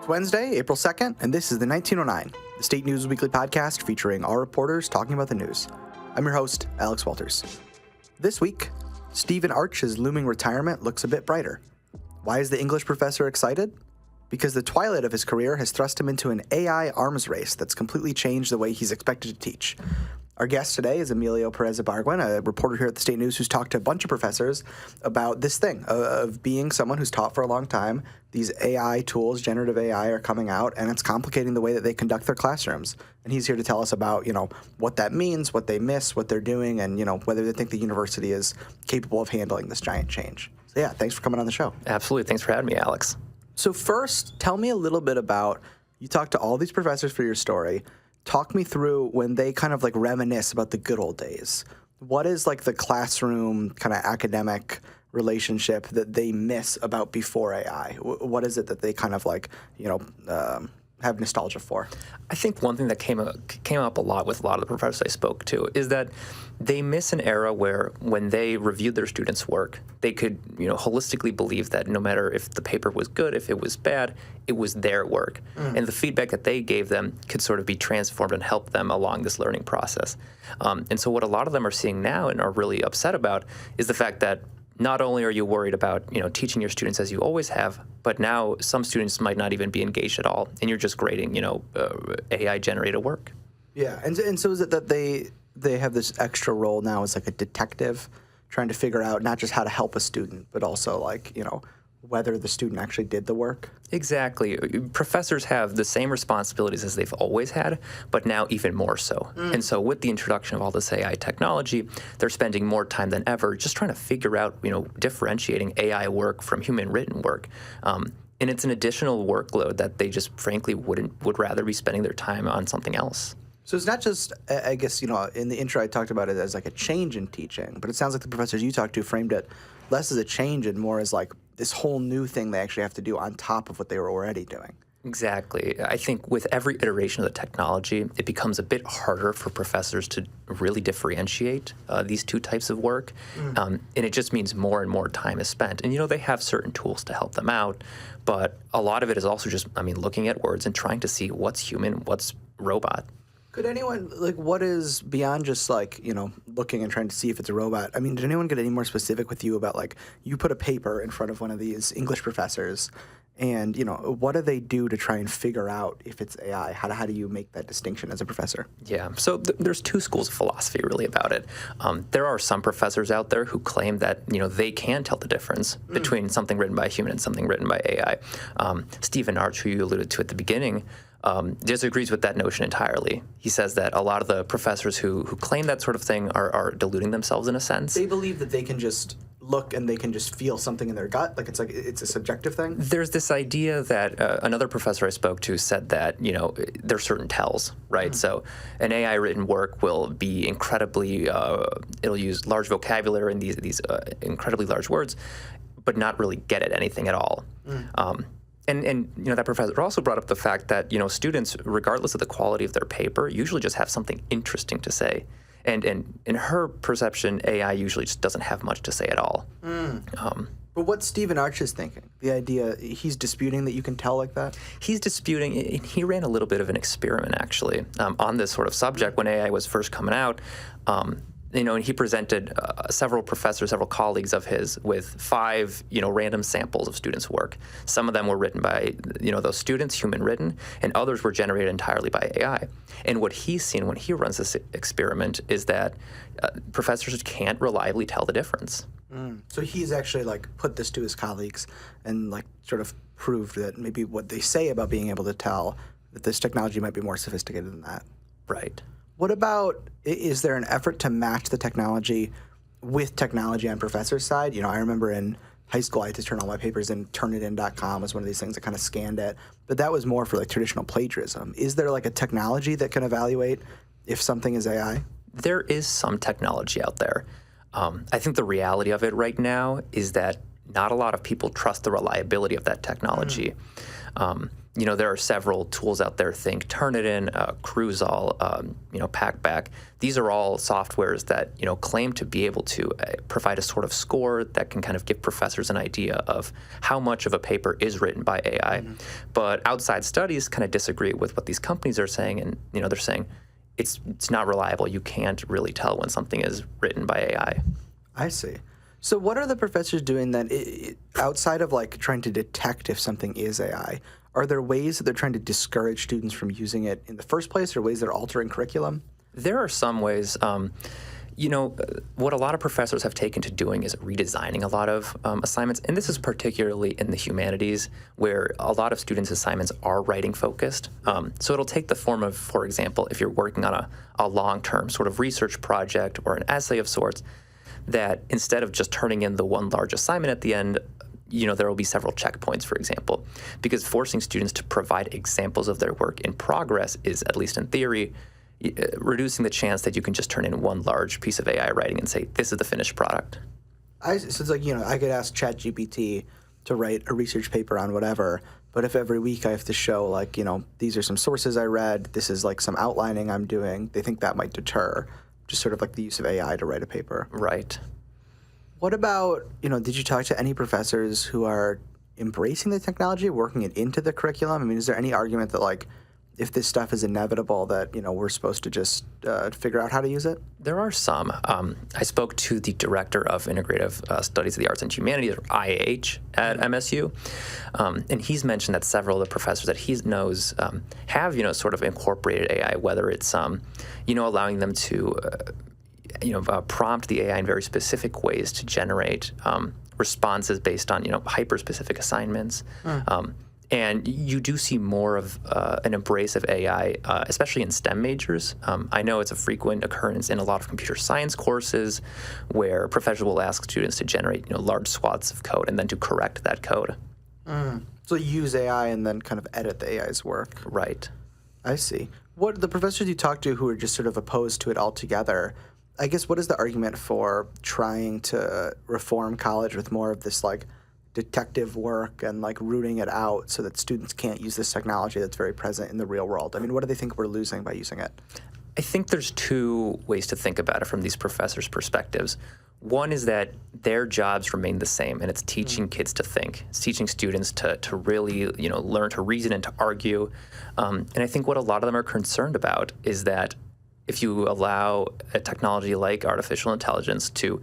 It's Wednesday, April 2nd, and this is the 1909, the State News Weekly podcast featuring our reporters talking about the news. I'm your host, Alex Walters. This week, Stephen Arch's looming retirement looks a bit brighter. Why is the English professor excited? Because the twilight of his career has thrust him into an AI arms race that's completely changed the way he's expected to teach. Our guest today is Emilio Perez Ibarguen, a reporter here at the State News who's talked to a bunch of professors about this thing of being someone who's taught for a long time. These AI tools, generative AI, are coming out, and it's complicating the way that they conduct their classrooms. And he's here to tell us about, what that means, what they miss, what they're doing, and, whether they think the university is capable of handling this giant change. So, yeah, thanks for coming on the show. Absolutely. Thanks for having me, Alex. So first, tell me a little bit about, you talked to all these professors for your story. Talk me through when they kind of reminisce about the good old days. What is the classroom kind of academic relationship that they miss about before AI? What is it that they kind of have nostalgia for? I think one thing that came up a lot with a lot of the professors I spoke to is that they miss an era where when they reviewed their students' work, they could, holistically believe that no matter if the paper was good, if it was bad, it was their work. And the feedback that they gave them could sort of be transformed and help them along this learning process. And so what a lot of them are seeing now and are really upset about is the fact that not only are you worried about, teaching your students as you always have, but now some students might not even be engaged at all, and you're just grading, AI-generated work. Yeah, and so is it that they have this extra role now as a detective, trying to figure out not just how to help a student, but also whether the student actually did the work? Exactly. Professors have the same responsibilities as they've always had, but now even more so. And so with the introduction of all this AI technology, they're spending more time than ever just trying to figure out, differentiating AI work from human written work. And it's an additional workload that they just frankly would rather be spending their time on something else. So it's not just, I guess, in the intro I talked about it as a change in teaching, but it sounds like the professors you talked to framed it less as a change and more as this whole new thing they actually have to do on top of what they were already doing. Exactly. I think with every iteration of the technology, it becomes a bit harder for professors to really differentiate these two types of work. And it just means more and more time is spent. And, they have certain tools to help them out, but a lot of it is also just, looking at words and trying to see what's human, what's robot. Could anyone, what is beyond just, looking and trying to see if it's a robot? Did anyone get any more specific with you about, you put a paper in front of one of these English professors, and, what do they do to try and figure out if it's AI? How do you make that distinction as a professor? Yeah, so there's two schools of philosophy really about it. There are some professors out there who claim that, they can tell the difference between something written by a human and something written by AI. Stephen Arch, who you alluded to at the beginning, disagrees with that notion entirely. He says that a lot of the professors who claim that sort of thing are deluding themselves in a sense. They believe that they can just look and they can just feel something in their gut, it's a subjective thing? There's this idea that another professor I spoke to said that, there are certain tells, right? So an AI-written work will be incredibly, it'll use large vocabulary and these incredibly large words, but not really get at anything at all. And that professor also brought up the fact that, students, regardless of the quality of their paper, usually just have something interesting to say. And in her perception, AI usually just doesn't have much to say at all. But what's Stephen Arch is thinking? The idea, he's disputing that you can tell like that? He's disputing, he ran a little bit of an experiment, actually, on this sort of subject when AI was first coming out. And he presented several professors, several colleagues of his with 5, random samples of students' work. Some of them were written by, those students, human written, and others were generated entirely by AI. And what he's seen when he runs this experiment is that professors can't reliably tell the difference. So he's actually put this to his colleagues and sort of proved that maybe what they say about being able to tell that this technology might be more sophisticated than that. Right. What about, is there an effort to match the technology with technology on professors' side? I remember in high school I had to turn all my papers in. Turnitin.com was one of these things that kind of scanned it. But that was more for traditional plagiarism. Is there a technology that can evaluate if something is AI? There is some technology out there. I think the reality of it right now is that not a lot of people trust the reliability of that technology. There are several tools out there. Think Turnitin, Cruisol, Packback. These are all softwares that claim to be able to provide a sort of score that can kind of give professors an idea of how much of a paper is written by AI. Mm-hmm. But outside studies kind of disagree with what these companies are saying, and they're saying it's not reliable. You can't really tell when something is written by AI. I see. So what are the professors doing then, outside of like trying to detect if something is AI? Are there ways that they're trying to discourage students from using it in the first place, or ways that are altering curriculum? There are some ways. What a lot of professors have taken to doing is redesigning a lot of assignments, and this is particularly in the humanities, where a lot of students' assignments are writing focused. So it'll take the form of, for example, if you're working on a long-term sort of research project or an essay of sorts, that instead of just turning in the one large assignment at the end, there will be several checkpoints, for example, because forcing students to provide examples of their work in progress is, at least in theory, reducing the chance that you can just turn in one large piece of AI writing and say, this is the finished product. So it's like, I could ask ChatGPT to write a research paper on whatever, but if every week I have to show, like, these are some sources I read, this is like some outlining I'm doing, they think that might deter just sort of like the use of AI to write a paper. Right. What about, did you talk to any professors who are embracing the technology, working it into the curriculum? I mean, is there any argument that, like, if this stuff is inevitable, that, we're supposed to just figure out how to use it? There are some. I spoke to the director of Integrative Studies of the Arts and Humanities, or IAH, at MSU, and he's mentioned that several of the professors that he knows have, sort of incorporated AI, whether it's, allowing them to prompt the AI in very specific ways to generate responses based on, hyper-specific assignments. And you do see more of an embrace of AI, especially in STEM majors. I know it's a frequent occurrence in a lot of computer science courses where professors will ask students to generate, large swaths of code and then to correct that code. So use AI and then kind of edit the AI's work. Right. I see. What the professors you talk to who are just sort of opposed to it altogether, I guess, what is the argument for trying to reform college with more of this, like, detective work and, like, rooting it out so that students can't use this technology that's very present in the real world? I mean, what do they think we're losing by using it? I think there's two ways to think about it from these professors' perspectives. One is that their jobs remain the same, and it's teaching kids to think. It's teaching students to really, learn to reason and to argue. And I think what a lot of them are concerned about is that if you allow a technology like artificial intelligence to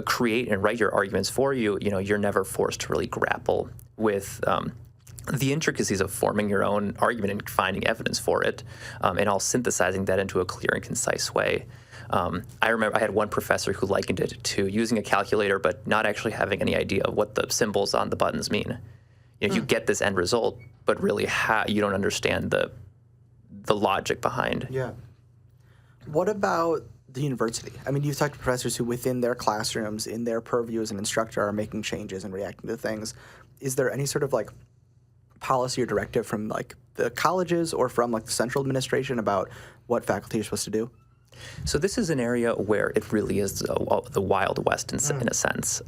create and write your arguments for you, you're never forced to really grapple with the intricacies of forming your own argument and finding evidence for it, and all synthesizing that into a clear and concise way. I remember I had one professor who likened it to using a calculator but not actually having any idea of what the symbols on the buttons mean. You get this end result, but really you don't understand the logic behind. Yeah. What about the university? I mean, you've talked to professors who within their classrooms, in their purview as an instructor, are making changes and reacting to things. Is there any sort of, like, policy or directive from, like, the colleges or from, like, the central administration about what faculty are supposed to do? So this is an area where it really is the Wild West in a sense.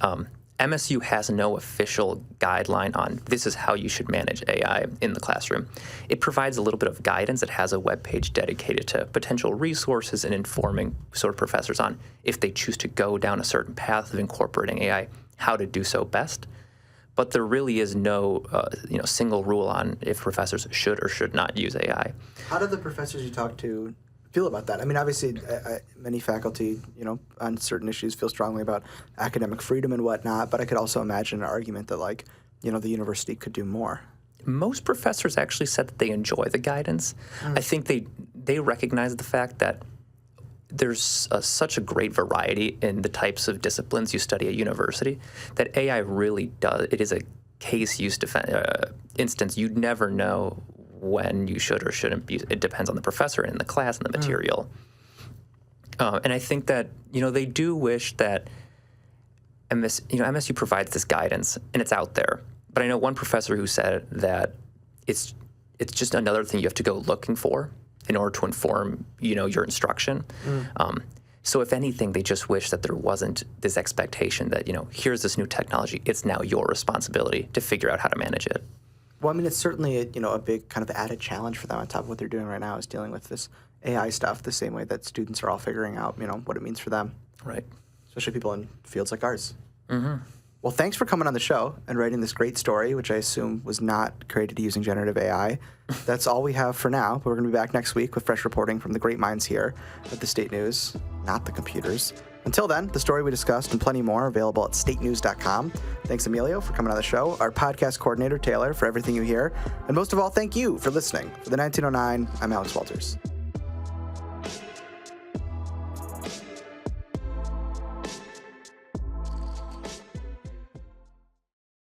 MSU has no official guideline on this is how you should manage AI in the classroom. It provides a little bit of guidance. It has a webpage dedicated to potential resources and informing sort of professors on if they choose to go down a certain path of incorporating AI, how to do so best. But there really is no single rule on if professors should or should not use AI. How do the professors you talk to feel about that? I mean, obviously, many faculty, on certain issues feel strongly about academic freedom and whatnot, but I could also imagine an argument that, like, the university could do more. Most professors actually said that they enjoy the guidance. I think they recognize the fact that there's such a great variety in the types of disciplines you study at university that AI really does. It is a case use instance. You'd never know when you should or shouldn't be. It depends on the professor and the class and the material. And I think that, they do wish that MSU provides this guidance and it's out there. But I know one professor who said that it's just another thing you have to go looking for in order to inform, your instruction. So if anything, they just wish that there wasn't this expectation that, here's this new technology. It's now your responsibility to figure out how to manage it. Well, I mean, it's certainly a big kind of added challenge for them on top of what they're doing right now is dealing with this AI stuff the same way that students are all figuring out, what it means for them. Right. Especially people in fields like ours. Mm-hmm. Well, thanks for coming on the show and writing this great story, which I assume was not created using generative AI. That's all we have for now, but we're going to be back next week with fresh reporting from the great minds here at the State News, not the computers. Until then, the story we discussed and plenty more available at statenews.com. Thanks, Emilio, for coming on the show, our podcast coordinator, Taylor, for everything you hear, and most of all, thank you for listening. For the 1909, I'm Alex Walters.